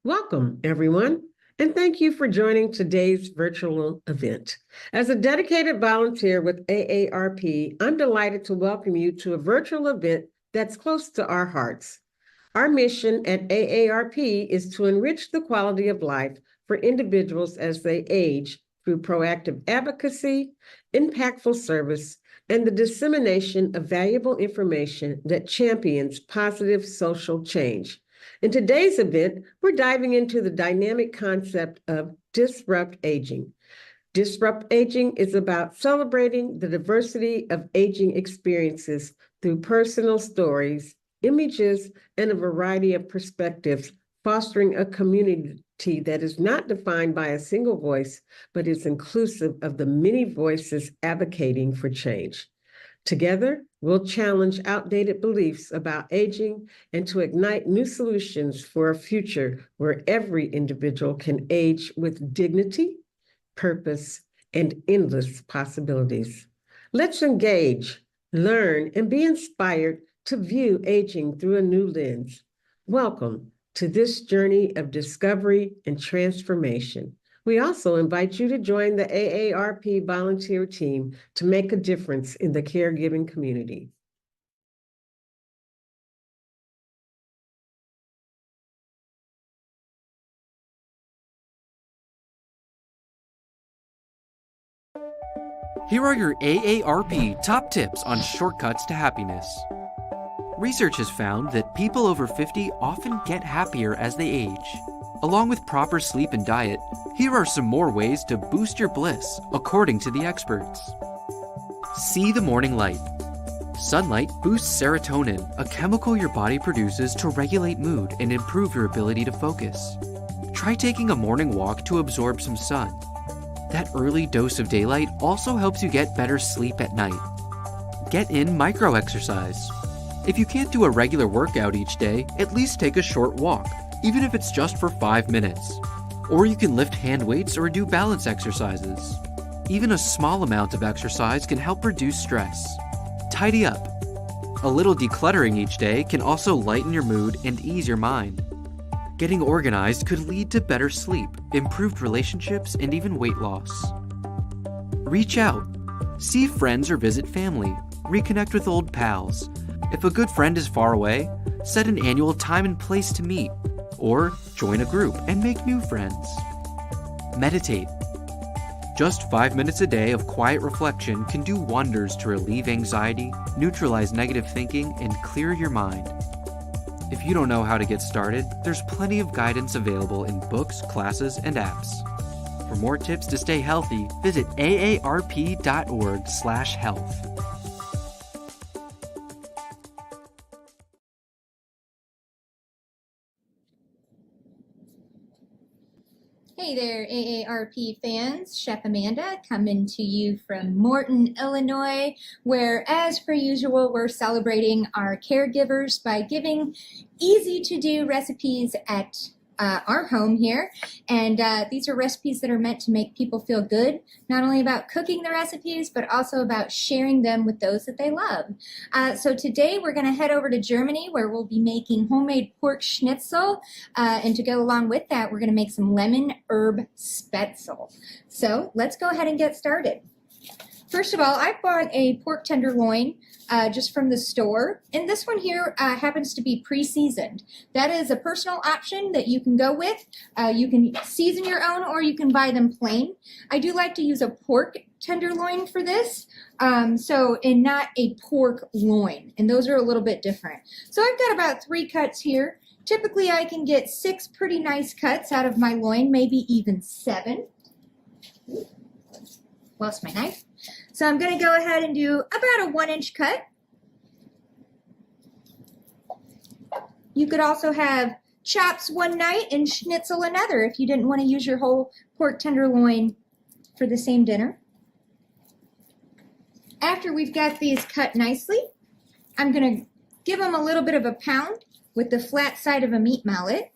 Welcome, everyone, and thank you for joining today's virtual event. As a dedicated volunteer with AARP, I'm delighted to welcome you to a virtual event that's close to our hearts. Our mission at AARP is to enrich the quality of life for individuals as they age through proactive advocacy, impactful service, and the dissemination of valuable information that champions positive social change. In today's event, we're diving into the dynamic concept of disrupt aging. Disrupt aging is about celebrating the diversity of aging experiences through personal stories, images, and a variety of perspectives, fostering a community that is not defined by a single voice, but is inclusive of the many voices advocating for change. Together, we'll challenge outdated beliefs about aging and to ignite new solutions for a future where every individual can age with dignity, purpose, and endless possibilities. Let's engage, learn, and be inspired to view aging through a new lens. Welcome to this journey of discovery and transformation. We also invite you to join the AARP volunteer team to make a difference in the caregiving community. Here are your AARP top tips on shortcuts to happiness. Research has found that people over 50 often get happier as they age. Along with proper sleep and diet, here are some more ways to boost your bliss, according to the experts. See the morning light. Sunlight boosts serotonin, a chemical your body produces to regulate mood and improve your ability to focus. Try taking a morning walk to absorb some sun. That early dose of daylight also helps you get better sleep at night. Get in micro-exercise. If you can't do a regular workout each day, at least take a short walk, even if it's just for 5 minutes. Or you can lift hand weights or do balance exercises. Even a small amount of exercise can help reduce stress. Tidy up. A little decluttering each day can also lighten your mood and ease your mind. Getting organized could lead to better sleep, improved relationships, and even weight loss. Reach out. See friends or visit family. Reconnect with old pals. If a good friend is far away, set an annual time and place to meet. Or join a group and make new friends. Meditate. Just 5 minutes a day of quiet reflection can do wonders to relieve anxiety, neutralize negative thinking, and clear your mind. If you don't know how to get started, there's plenty of guidance available in books, classes, and apps. For more tips to stay healthy, visit aarp.org/health. Hey there, AARP fans. Chef Amanda coming to you from Morton, Illinois, where, as per usual, we're celebrating our caregivers by giving easy-to-do recipes at our home here. And these are recipes that are meant to make people feel good, not only about cooking the recipes, but also about sharing them with those that they love. So today we're going to head over to Germany, where we'll be making homemade pork Schnitzel. And to go along with that, we're going to make some lemon herb Spaetzle. So let's go ahead and get started. First of all, I bought a pork tenderloin just from the store, and this one here happens to be pre-seasoned. That is a personal option that you can go with. You can season your own, or you can buy them plain. I do like to use a pork tenderloin for this, and not a pork loin, and those are a little bit different. So I've got about 3 cuts here. Typically I can get 6 pretty nice cuts out of my loin, maybe even 7. Lost my knife. So I'm going to go ahead and do about a 1-inch cut. You could also have chops one night and schnitzel another if you didn't want to use your whole pork tenderloin for the same dinner. After we've got these cut nicely, I'm going to give them a little bit of a pound with the flat side of a meat mallet.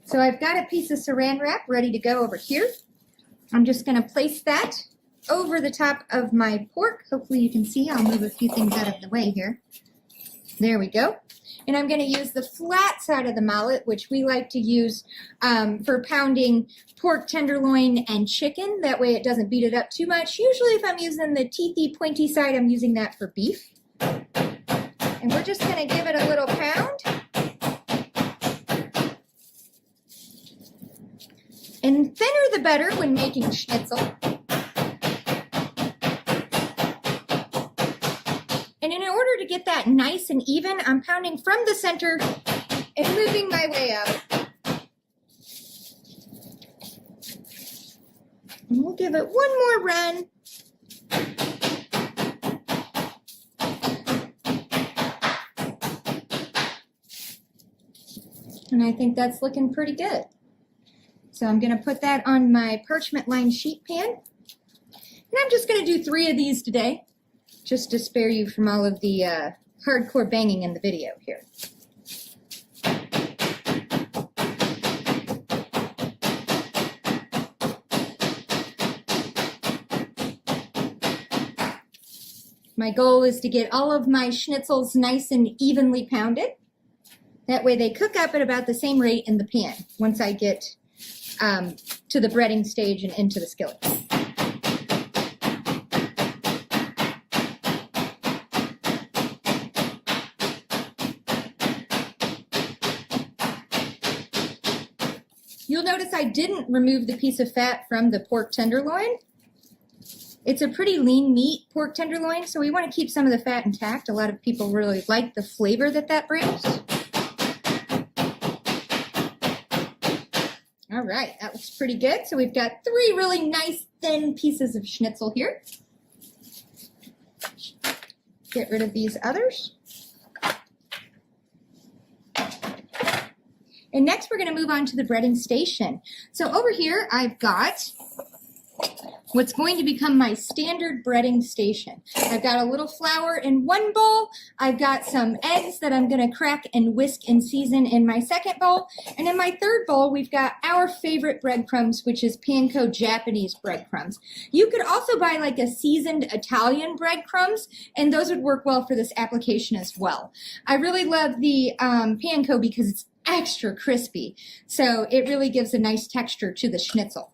So I've got a piece of saran wrap ready to go over here. I'm just going to place that over the top of my pork. Hopefully you can see. I'll move a few things out of the way here. There we go. And I'm going to use the flat side of the mallet, which we like to use for pounding pork tenderloin and chicken. That way it doesn't beat it up too much. Usually if I'm using the teethy, pointy side, I'm using that for beef. And we're just going to give it a little pound. And thinner the better when making schnitzel. And in order to get that nice and even, I'm pounding from the center and moving my way out. And we'll give it one more run. And I think that's looking pretty good. So I'm going to put that on my parchment lined sheet pan. And I'm just going to do 3 of these today, just to spare you from all of the hardcore banging in the video here. My goal is to get all of my schnitzels nice and evenly pounded. That way they cook up at about the same rate in the pan once I get to the breading stage and into the skillet. You'll notice I didn't remove the piece of fat from the pork tenderloin. It's a pretty lean meat, pork tenderloin, so we want to keep some of the fat intact. A lot of people really like the flavor that that brings. All right, that looks pretty good. So we've got 3 really nice thin pieces of schnitzel here. Get rid of these others. And next we're going to move on to the breading station. So over here I've got what's going to become my standard breading station. I've got a little flour in one bowl. I've got some eggs that I'm going to crack and whisk and season in my second bowl. And in my third bowl, we've got our favorite breadcrumbs, which is panko Japanese breadcrumbs. You could also buy like a seasoned Italian breadcrumbs, and those would work well for this application as well. I really love the panko because it's extra crispy, so it really gives a nice texture to the schnitzel.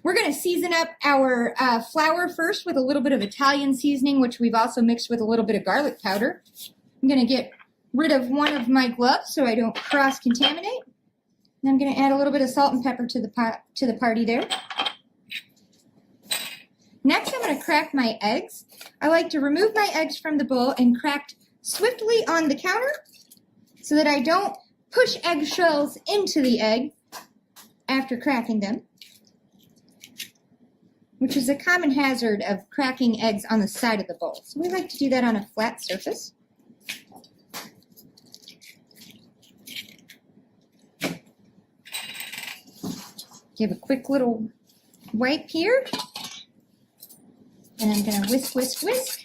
We're going to season up our flour first with a little bit of Italian seasoning, which we've also mixed with a little bit of garlic powder. I'm going to get rid of one of my gloves so I don't cross-contaminate. And I'm going to add a little bit of salt and pepper to the party there. Next, I'm going to crack my eggs. I like to remove my eggs from the bowl and crack swiftly on the counter so that I don't push eggshells into the egg after cracking them, which is a common hazard of cracking eggs on the side of the bowl. So we like to do that on a flat surface. Give a quick little wipe here. And I'm going to whisk, whisk, whisk.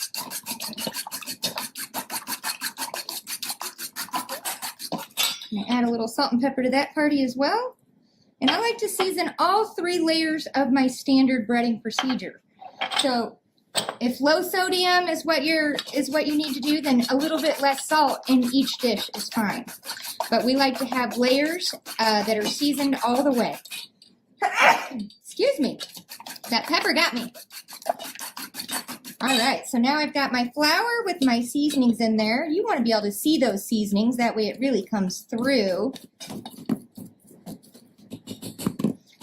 I'm going to add a little salt and pepper to that party as well. And I like to season all 3 layers of my standard breading procedure. So if low sodium is what you need to do, then a little bit less salt in each dish is fine. But we like to have layers that are seasoned all the way. Excuse me, that pepper got me. All right, so now I've got my flour with my seasonings in there. You want to be able to see those seasonings, that way it really comes through.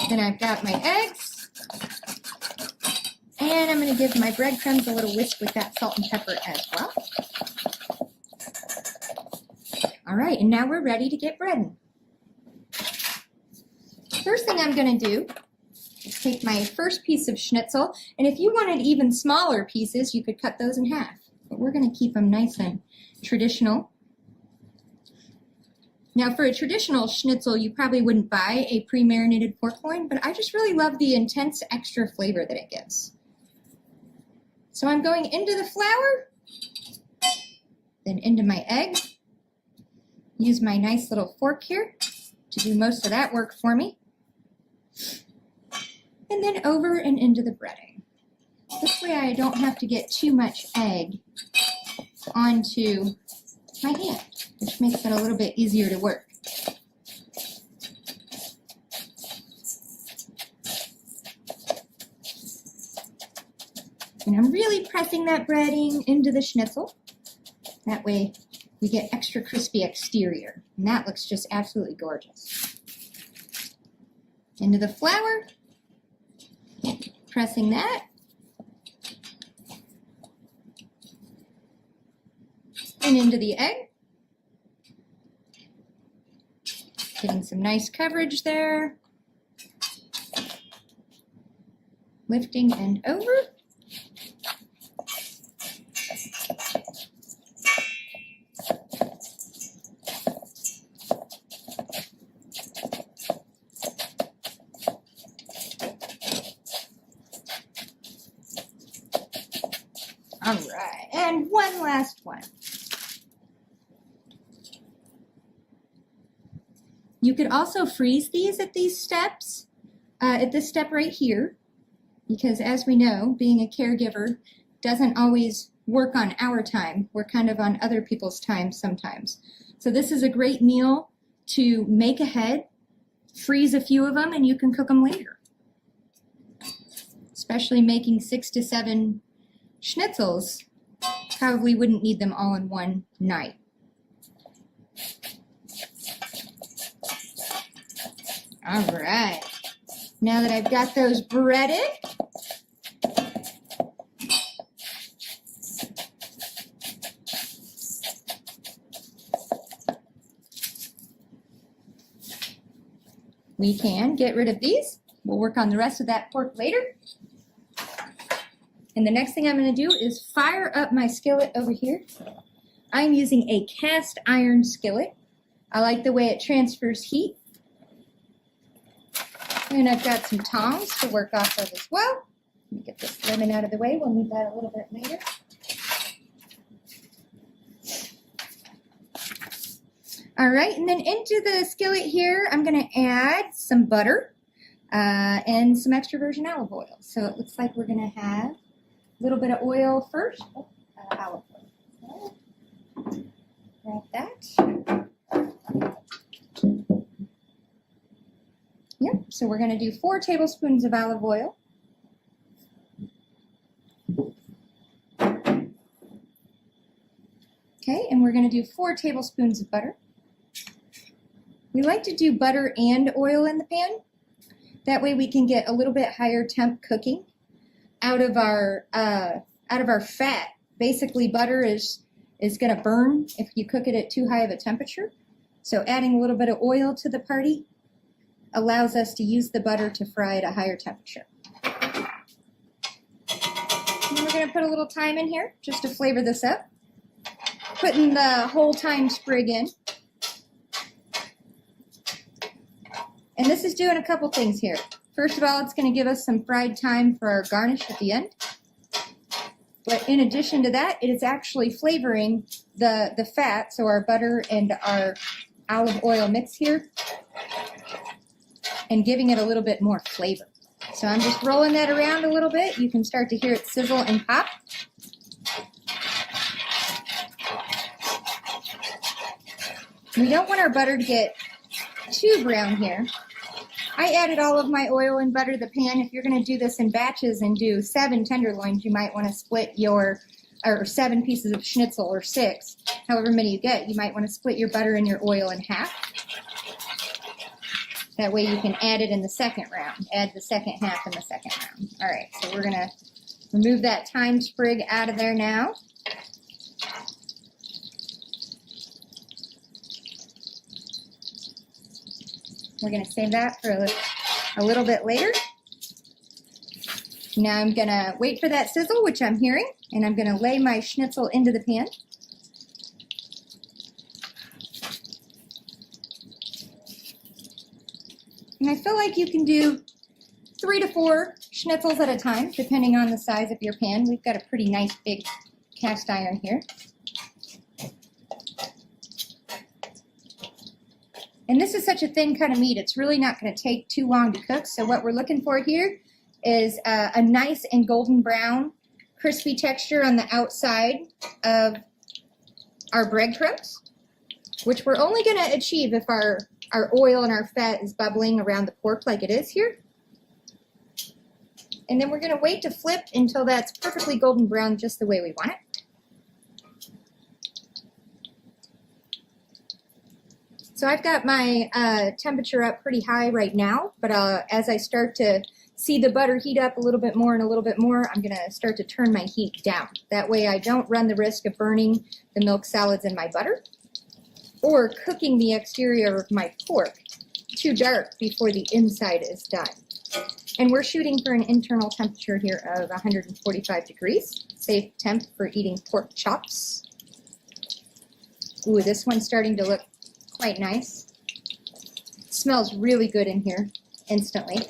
Then I've got my eggs. And I'm going to give my breadcrumbs a little whisk with that salt and pepper as well. All right, and now we're ready to get breading. First thing I'm going to do is take my first piece of schnitzel, and if you wanted even smaller pieces, you could cut those in half. But we're going to keep them nice and traditional. Now, for a traditional schnitzel, you probably wouldn't buy a pre-marinated pork loin, but I just really love the intense extra flavor that it gives. So I'm going into the flour, then into my egg. Use my nice little fork here to do most of that work for me. And then over and into the breading. This way I don't have to get too much egg onto my hand. which makes it a little bit easier to work. And I'm really pressing that breading into the schnitzel. That way we get extra crispy exterior. And that looks just absolutely gorgeous. Into the flour, pressing that. And into the egg. Getting some nice coverage there. Lifting and over. All right, and one last one. You could also freeze these at these steps, at this step right here, because as we know, being a caregiver doesn't always work on our time. We're kind of on other people's time sometimes. So this is a great meal to make ahead, freeze a few of them, and you can cook them later. Especially making 6 to 7 schnitzels, probably wouldn't need them all in one night. All right, now that I've got those breaded, we can get rid of these. We'll work on the rest of that pork later. And the next thing I'm going to do is fire up my skillet over here. I'm using a cast iron skillet. I like the way it transfers heat. And I've got some tongs to work off of as well. Let me get this lemon out of the way. We'll need that a little bit later. All right, and then into the skillet here, I'm going to add some butter and some extra virgin olive oil. So it looks like we're going to have a little bit of oil first. Olive oil. Grab that. Yep, so we're going to do 4 tablespoons of olive oil. Okay, and we're going to do 4 tablespoons of butter. We like to do butter and oil in the pan. That way we can get a little bit higher temp cooking out of our fat. Basically, butter is going to burn if you cook it at too high of a temperature. So adding a little bit of oil to the party allows us to use the butter to fry at a higher temperature. And we're going to put a little thyme in here just to flavor this up. Putting the whole thyme sprig in. And this is doing a couple things here. First of all, it's going to give us some fried thyme for our garnish at the end. But in addition to that, it is actually flavoring the fat, so our butter and our olive oil mix here, and giving it a little bit more flavor. So I'm just rolling that around a little bit. You can start to hear it sizzle and pop. We don't want our butter to get too brown here. I added all of my oil and butter to the pan. If you're going to do this in batches and do 7 tenderloins, you might want to split your, or 7 pieces of schnitzel, or 6, however many you get. You might want to split your butter and your oil in half. That way you can add it in the second round. Add the second half in the second round. All right, so we're going to remove that thyme sprig out of there now. We're going to save that for a little bit later. Now I'm going to wait for that sizzle, which I'm hearing, and I'm going to lay my schnitzel into the pan. And I feel like you can do 3 to 4 schnitzels at a time, depending on the size of your pan. We've got a pretty nice big cast iron here. And this is such a thin cut of meat, it's really not going to take too long to cook. So what we're looking for here is a nice and golden brown, crispy texture on the outside of our breadcrumbs. which we're only going to achieve if our oil and our fat is bubbling around the pork like it is here. And then we're going to wait to flip until that's perfectly golden brown, just the way we want it. So I've got my temperature up pretty high right now, but as I start to see the butter heat up a little bit more and a little bit more, I'm going to start to turn my heat down. That way I don't run the risk of burning the milk solids in my butter or cooking the exterior of my pork too dark before the inside is done. And we're shooting for an internal temperature here of 145 degrees, safe temp for eating pork chops. Ooh, this one's starting to look quite nice. Smells really good in here instantly.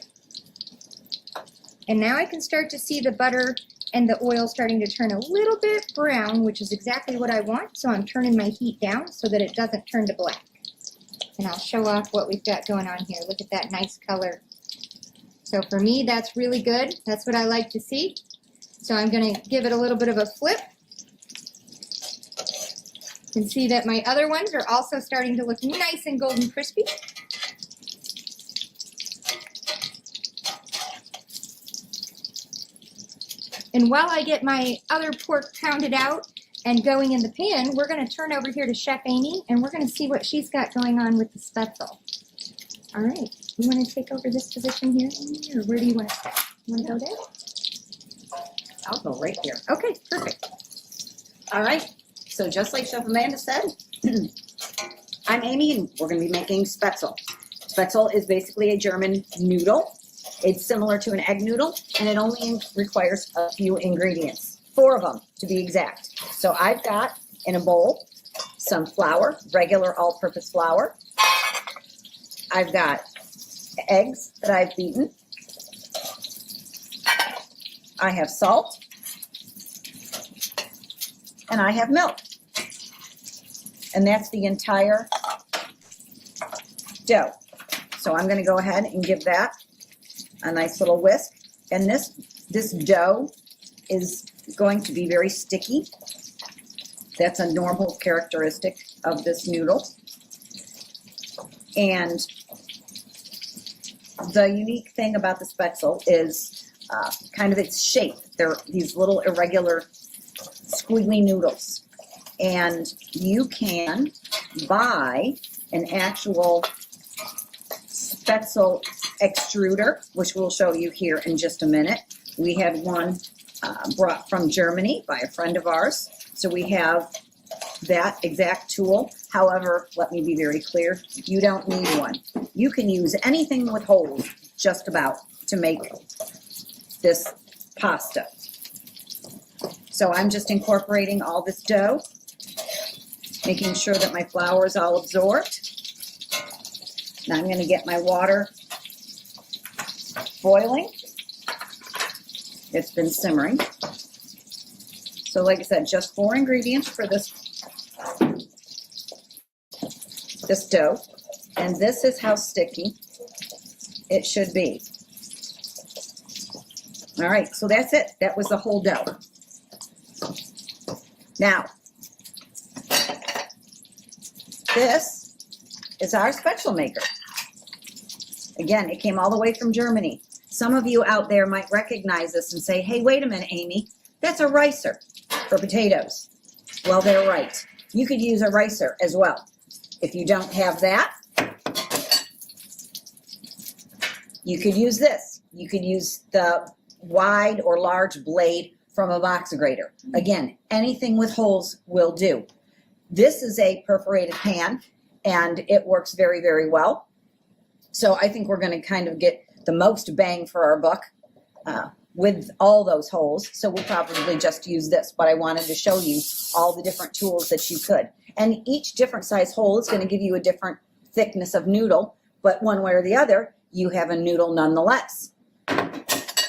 And now I can start to see the butter and the oil starting to turn a little bit brown, which is exactly what I want. So I'm turning my heat down so that it doesn't turn to black. And I'll show off what we've got going on here. Look at that nice color. So for me, that's really good. That's what I like to see. So I'm going to give it a little bit of a flip. You can see that my other ones are also starting to look nice and golden crispy. And while I get my other pork pounded out and going in the pan, we're going to turn over here to Chef Amy, and we're going to see what she's got going on with the Spaetzle. All right. You want to take over this position here, Amy, or where do you want to start? You want to go there? I'll go right here. Okay, perfect. All right. So just like Chef Amanda said, I'm Amy, and we're going to be making Spaetzle. Spaetzle is basically a German noodle. It's similar to an egg noodle, and it only requires a few ingredients, 4 of them to be exact. So I've got in a bowl some flour, regular all-purpose flour. I've got eggs that I've beaten. I have salt, and I have milk. And that's the entire dough. So I'm going to go ahead and give that a nice little whisk. And this dough is going to be very sticky. That's a normal characteristic of this noodle. And the unique thing about the Spaetzle is kind of its shape. They're these little irregular squiggly noodles. And you can buy an actual Spaetzle extruder, which we'll show you here in just a minute. We had one brought from Germany by a friend of ours. So we have that exact tool. However, let me be very clear, you don't need one. You can use anything with holes just about to make this pasta. So I'm just incorporating all this dough, making sure that my flour is all absorbed. Now I'm going to get my water boiling. It's been simmering. So like I said, just 4 ingredients for this dough. And this is how sticky it should be. All right, so that's it. That was the whole dough. Now, this is our Spaetzle maker. Again, it came all the way from Germany. Some of you out there might recognize this and say, hey, wait a minute, Amy, that's a ricer for potatoes. Well, they're right. You could use a ricer as well. If you don't have that, you could use this. You could use the wide or large blade from a box grater. Again, anything with holes will do. This is a perforated pan, and it works very, very well. So I think we're going to kind of get the most bang for our buck with all those holes. So we'll probably just use this, but I wanted to show you all the different tools that you could. And each different size hole is going to give you a different thickness of noodle, but one way or the other, you have a noodle nonetheless.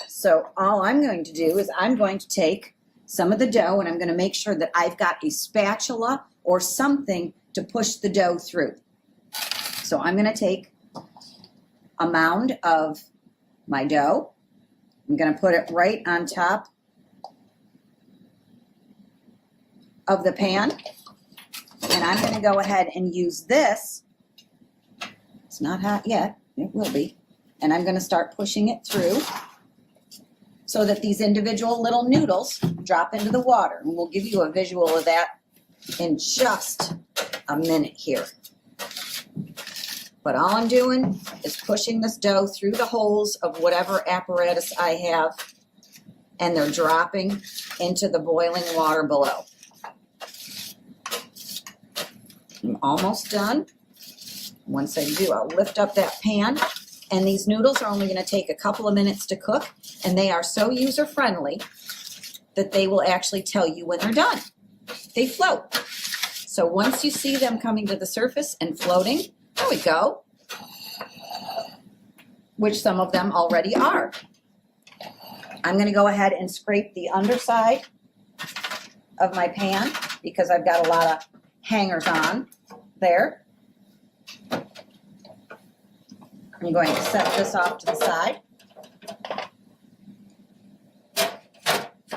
So all I'm going to do is I'm going to take some of the dough, and I'm going to make sure that I've got a spatula or something to push the dough through. So I'm going to take a mound of my dough. I'm going to put it right on top of the pan, and I'm going to go ahead and use this. It's not hot yet. It will be. And I'm going to start pushing it through so that these individual little noodles drop into the water. And we'll give you a visual of that in just a minute here. But all I'm doing is pushing this dough through the holes of whatever apparatus I have, and they're dropping into the boiling water below. I'm almost done. Once I do, I'll lift up that pan, and these noodles are only going to take a couple of minutes to cook, and they are so user-friendly that they will actually tell you when they're done. They float. So once you see them coming to the surface and floating, there we go, which some of them already are. I'm going to go ahead and scrape the underside of my pan because I've got a lot of hangers on there. I'm going to set this off to the side.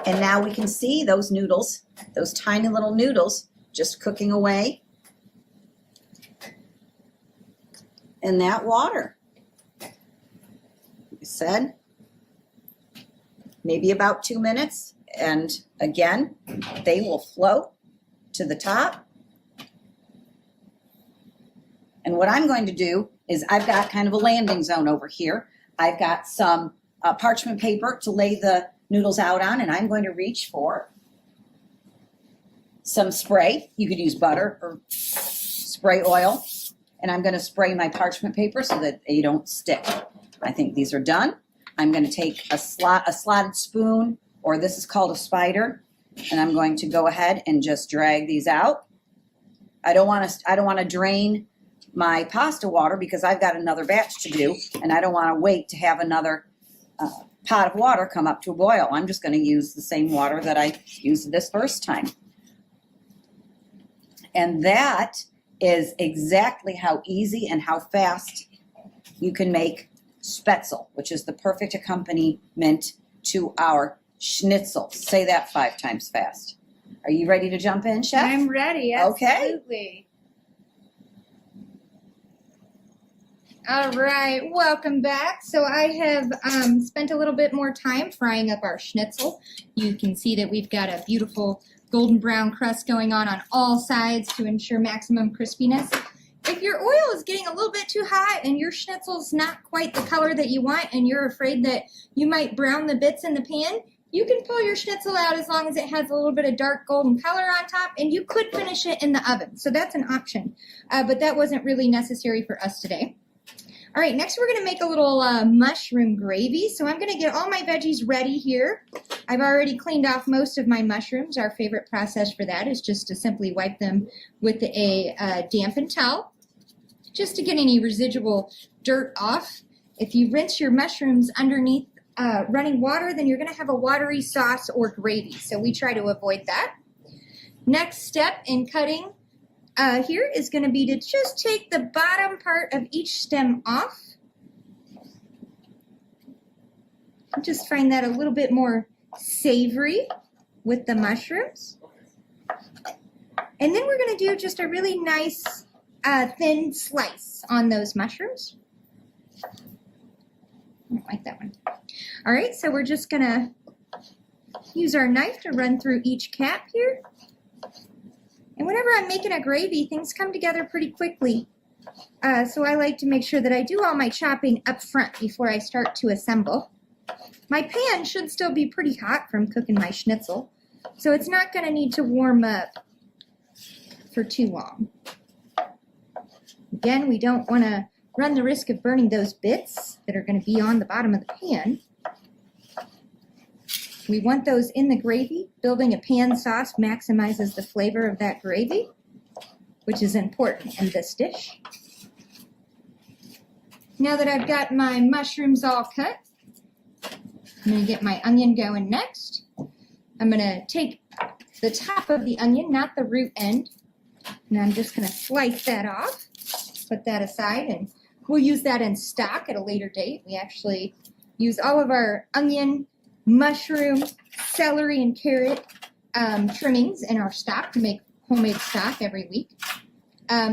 And now we can see those noodles, those tiny little noodles, just cooking away in that water. Like I said, maybe about 2 minutes, and again, they will float to the top. And what I'm going to do is I've got kind of a landing zone over here. I've got some parchment paper to lay the noodles out on, and I'm going to reach for some spray. You could use butter or spray oil, and I'm going to spray my parchment paper so that they don't stick. I think these are done. I'm going to take a slotted spoon, or this is called a spider, and I'm going to go ahead and just drag these out. I don't want to drain my pasta water because I've got another batch to do, and I don't want to wait to have another pot of water come up to a boil. I'm just going to use the same water that I used this first time. And that is exactly how easy and how fast you can make Spaetzle, which is the perfect accompaniment to our Schnitzel. Say that 5 times fast. Are you ready to jump in, Chef? I'm ready, absolutely. Okay. All right, welcome back. So I have spent a little bit more time frying up our Schnitzel. You can see that we've got a beautiful golden brown crust going on all sides to ensure maximum crispiness. If your oil is getting a little bit too hot and your Schnitzel's not quite the color that you want and you're afraid that you might brown the bits in the pan, you can pull your Schnitzel out as long as it has a little bit of dark golden color on top, and you could finish it in the oven. So that's an option, but that wasn't really necessary for us today. All right, next we're going to make a little mushroom gravy. So I'm going to get all my veggies ready here. I've already cleaned off most of my mushrooms. Our favorite process for that is just to simply wipe them with a dampened towel, just to get any residual dirt off. If you rinse your mushrooms underneath running water, then you're going to have a watery sauce or gravy. So we try to avoid that. Next step in cutting here is going to be to just take the bottom part of each stem off. I just find that a little bit more savory with the mushrooms. And then we're going to do just a really nice thin slice on those mushrooms. I don't like that one. All right, so we're just going to use our knife to run through each cap here. And whenever I'm making a gravy, things come together pretty quickly. So I like to make sure that I do all my chopping up front before I start to assemble. My pan should still be pretty hot from cooking my Schnitzel, so it's not going to need to warm up for too long. Again, we don't want to run the risk of burning those bits that are going to be on the bottom of the pan. We want those in the gravy. Building a pan sauce maximizes the flavor of that gravy, which is important in this dish. Now that I've got my mushrooms all cut, I'm going to get my onion going next. I'm going to take the top of the onion, not the root end, and I'm just going to slice that off, put that aside, and we'll use that in stock at a later date. We actually use all of our onion, mushroom, celery, and carrot trimmings in our stock to make homemade stock every week.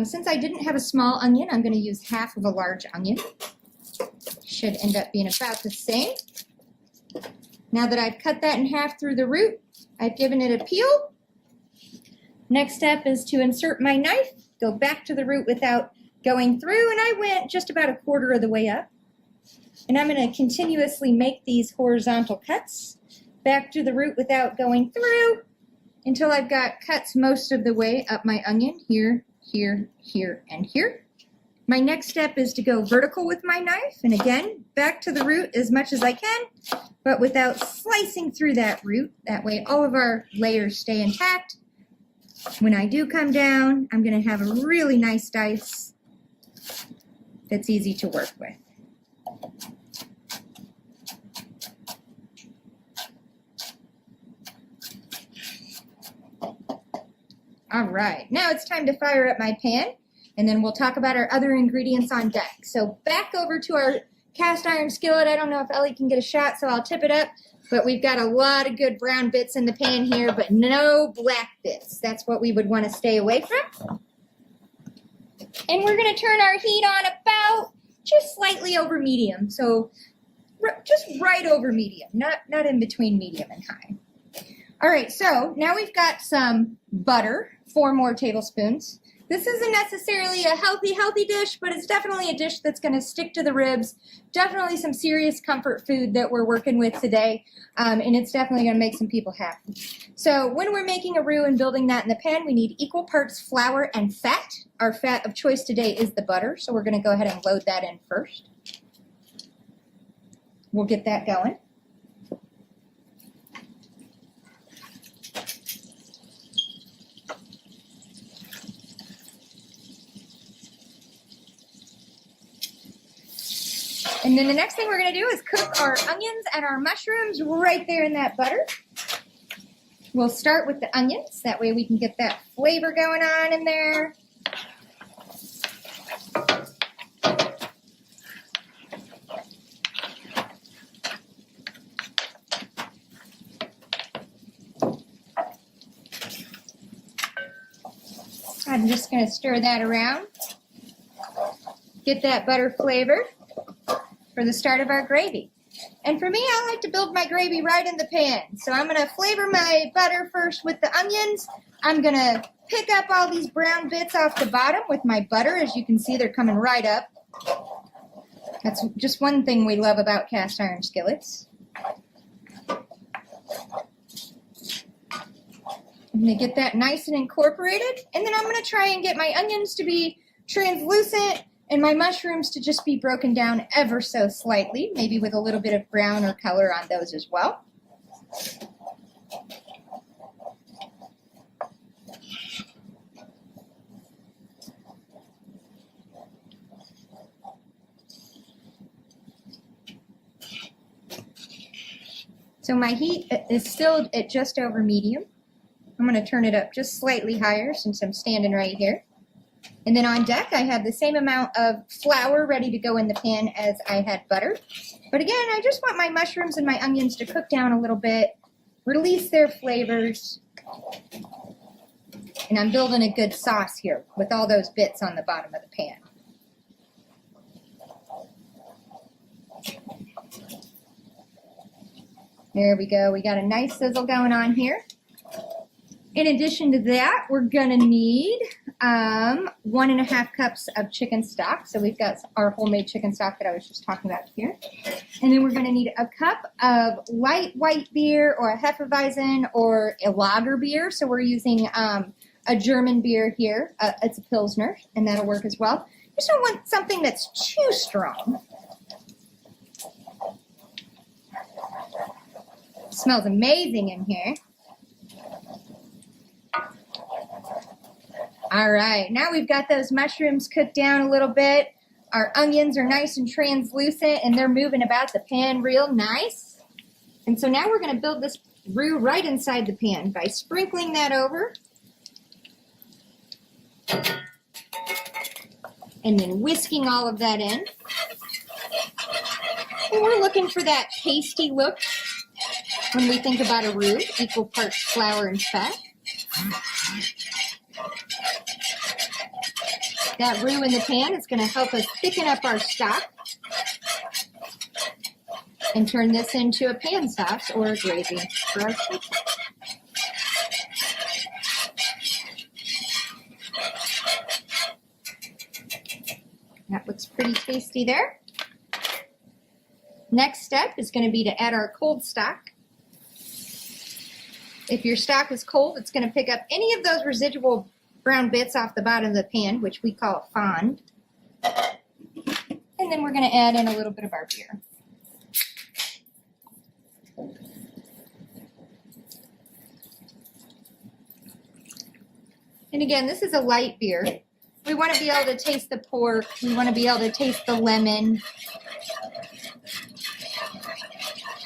Since I didn't have a small onion, I'm going to use half of a large onion. Should end up being about the same. Now that I've cut that in half through the root, I've given it a peel. Next step is to insert my knife, go back to the root without going through, and I went just about a quarter of the way up. And I'm going to continuously make these horizontal cuts back to the root without going through until I've got cuts most of the way up my onion, here, here, here, and here. My next step is to go vertical with my knife, and again, back to the root as much as I can, but without slicing through that root. That way all of our layers stay intact. When I do come down, I'm going to have a really nice dice that's easy to work with. All right, now it's time to fire up my pan, and then we'll talk about our other ingredients on deck. So back over to our cast iron skillet. I don't know if Ellie can get a shot, so I'll tip it up, but we've got a lot of good brown bits in the pan here, but no black bits. That's what we would want to stay away from. And we're going to turn our heat on about just slightly over medium, so just right over medium, not in between medium and high. All right, so now we've got some butter, 4 more tablespoons. This isn't necessarily a healthy dish, but it's definitely a dish that's going to stick to the ribs. Definitely some serious comfort food that we're working with today, and it's definitely going to make some people happy. So when we're making a roux and building that in the pan, we need equal parts flour and fat. Our fat of choice today is the butter, so we're going to go ahead and load that in first. We'll get that going. And then the next thing we're going to do is cook our onions and our mushrooms right there in that butter. We'll start with the onions. That way we can get that flavor going on in there. I'm just going to stir that around. Get that butter flavor for the start of our gravy. And for me, I like to build my gravy right in the pan. So I'm going to flavor my butter first with the onions. I'm going to pick up all these brown bits off the bottom with my butter. As you can see, they're coming right up. That's just one thing we love about cast iron skillets. I'm going to get that nice and incorporated. And then I'm going to try and get my onions to be translucent and my mushrooms to just be broken down ever so slightly, maybe with a little bit of brown or color on those as well. So my heat is still at just over medium. I'm going to turn it up just slightly higher since I'm standing right here. And then on deck, I have the same amount of flour ready to go in the pan as I had butter. But again, I just want my mushrooms and my onions to cook down a little bit, release their flavors. And I'm building a good sauce here with all those bits on the bottom of the pan. There we go. We got a nice sizzle going on here. In addition to that, we're going to need 1.5 cups of chicken stock. So we've got our homemade chicken stock that I was just talking about here. And then we're going to need a cup of light white beer or a Hefeweizen or a lager beer. So we're using a German beer here. It's a Pilsner, and that'll work as well. Just don't want something that's too strong. It smells amazing in here. All right, now we've got those mushrooms cooked down a little bit. Our onions are nice and translucent, and they're moving about the pan real nice. And so now we're going to build this roux right inside the pan by sprinkling that over. And then whisking all of that in. And we're looking for that pasty look when we think about a roux, equal parts flour and fat. That roux in the pan is going to help us thicken up our stock and turn this into a pan sauce or a gravy for our Spaetzle. That looks pretty tasty there. Next step is going to be to add our cold stock. If your stock is cold, it's going to pick up any of those residual brown bits off the bottom of the pan, which we call fond. And then we're going to add in a little bit of our beer. And again, this is a light beer. We want to be able to taste the pork. We want to be able to taste the lemon.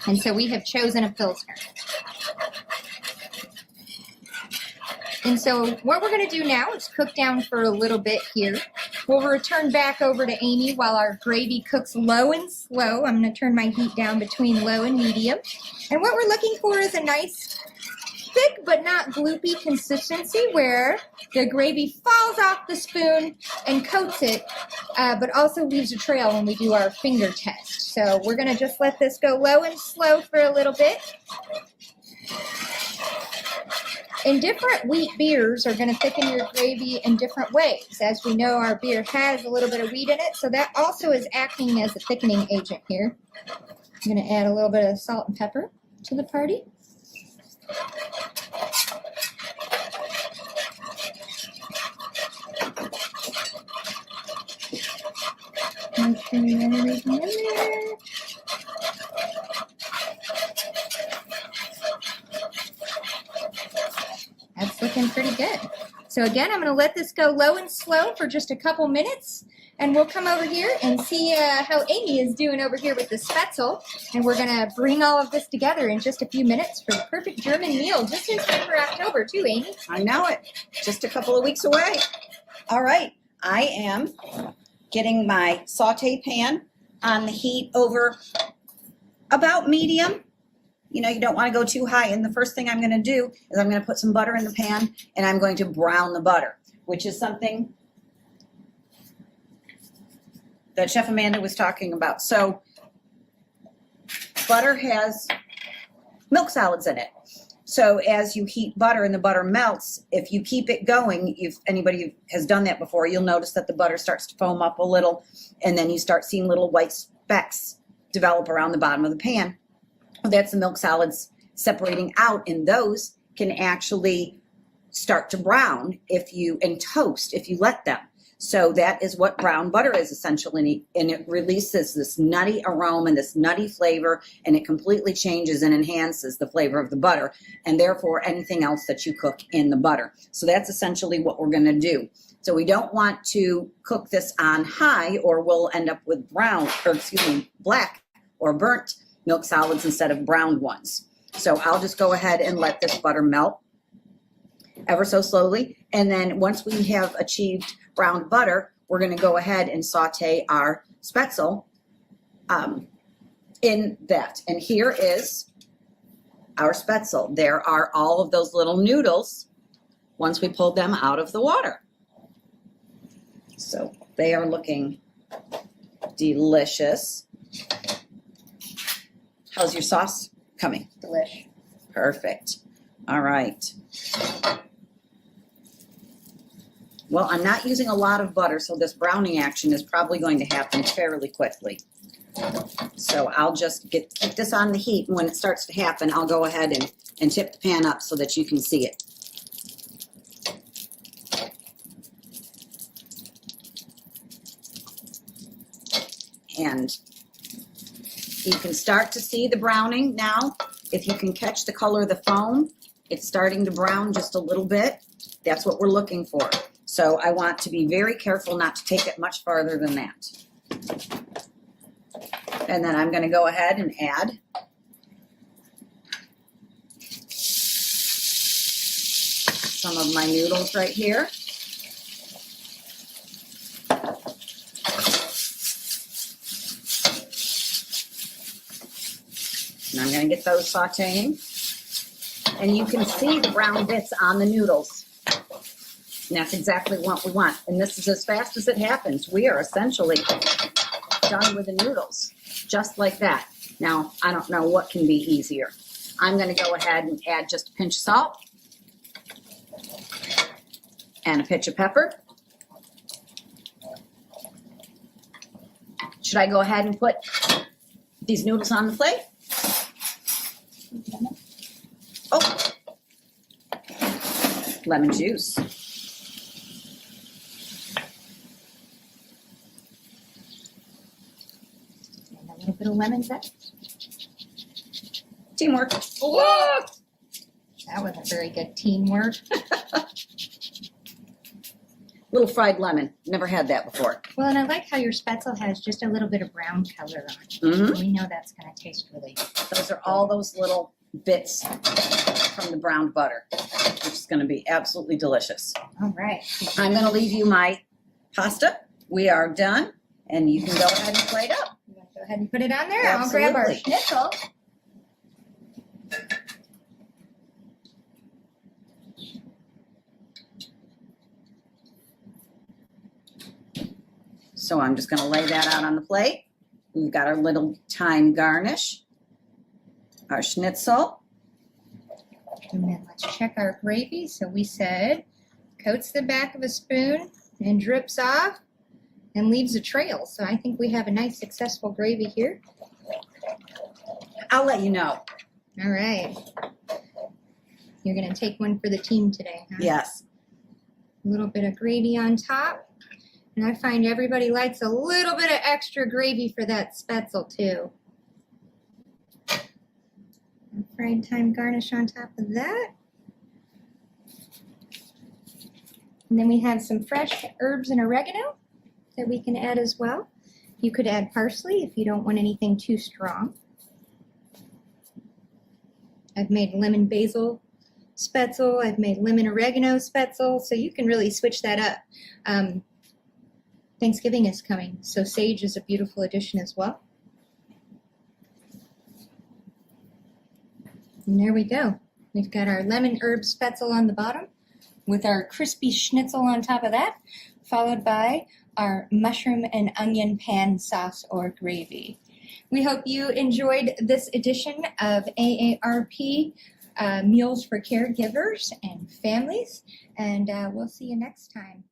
And so we have chosen a Pilsner. And so what we're going to do now is cook down for a little bit here. We'll return back over to Amy while our gravy cooks low and slow. I'm going to turn my heat down between low and medium. And what we're looking for is a nice thick but not gloopy consistency where the gravy falls off the spoon and coats it, but also leaves a trail when we do our finger test. So we're going to just let this go low and slow for a little bit. And different wheat beers are going to thicken your gravy in different ways. As we know, our beer has a little bit of wheat in it, so that also is acting as a thickening agent here. I'm going to add a little bit of salt and pepper to the party. Make sure you have everything in there. That's looking pretty good. So again, I'm going to let this go low and slow for just a couple minutes, and we'll come over here and see how Amy is doing over here with the Spaetzle, and we're going to bring all of this together in just a few minutes for the perfect German meal, just in time for October too, Amy. I know it. Just a couple of weeks away. All right. I am getting my saute pan on the heat over about medium. You know, you don't want to go too high. And the first thing I'm going to do is I'm going to put some butter in the pan, and I'm going to brown the butter, which is something that Chef Amanda was talking about. So butter has milk solids in it. So as you heat butter and the butter melts, if you keep it going, if anybody has done that before, you'll notice that the butter starts to foam up a little, and then you start seeing little white specks develop around the bottom of the pan. That's the milk solids separating out, and those can actually start to brown and toast if you let them. So that is what brown butter is essentially, and it releases this nutty aroma and this nutty flavor, and it completely changes and enhances the flavor of the butter, and therefore anything else that you cook in the butter. So that's essentially what we're going to do. So we don't want to cook this on high, or we'll end up with black or burnt milk solids instead of browned ones. So I'll just go ahead and let this butter melt ever so slowly. And then once we have achieved browned butter, we're going to go ahead and saute our Spaetzle in that. And here is our Spaetzle. There are all of those little noodles once we pulled them out of the water. So they are looking delicious. How's your sauce coming? Delish. Perfect. All right. Well, I'm not using a lot of butter, so this browning action is probably going to happen fairly quickly. So I'll just keep this on the heat, and when it starts to happen, I'll go ahead and tip the pan up so that you can see it. And you can start to see the browning now. If you can catch the color of the foam, it's starting to brown just a little bit. That's what we're looking for. So I want to be very careful not to take it much farther than that. And then I'm going to go ahead and add some of my noodles right here. And I'm going to get those sauteing. And you can see the brown bits on the noodles. And that's exactly what we want. And this is as fast as it happens. We are essentially done with the noodles, just like that. Now, I don't know what can be easier. I'm going to go ahead and add just a pinch of salt and a pinch of pepper. Should I go ahead and put these noodles on the plate? Oh, lemon juice. And a little bit of lemon zest. Teamwork. Whoa! That was a very good teamwork. Little fried lemon. Never had that before. Well, and I like how your Spaetzle has just a little bit of brown color on it. Mhm. We know that's going to taste really good. Those are all those little bits from the browned butter, which is going to be absolutely delicious. All right. I'm going to leave you my pasta. We are done, and you can go ahead and plate up. You want to go ahead and put it on there? I'll grab our Absolutely. schnitzel. So I'm just going to lay that out on the plate. We've got our little thyme garnish, our schnitzel. And then let's check our gravy. So we said coats the back of a spoon and drips off and leaves a trail. So I think we have a nice successful gravy here. I'll let you know. All right. You're going to take one for the team today, huh? Yes. A little bit of gravy on top. And I find everybody likes a little bit of extra gravy for that Spaetzle too. And fried thyme garnish on top of that. And then we have some fresh herbs and oregano that we can add as well. You could add parsley if you don't want anything too strong. I've made lemon basil Spaetzle. I've made lemon oregano Spaetzle. So you can really switch that up. Thanksgiving is coming, so sage is a beautiful addition as well. And there we go. We've got our lemon herb Spaetzle on the bottom with our crispy schnitzel on top of that, followed by our mushroom and onion pan sauce or gravy. We hope you enjoyed this edition of AARP Meals for Caregivers and Families, and we'll see you next time.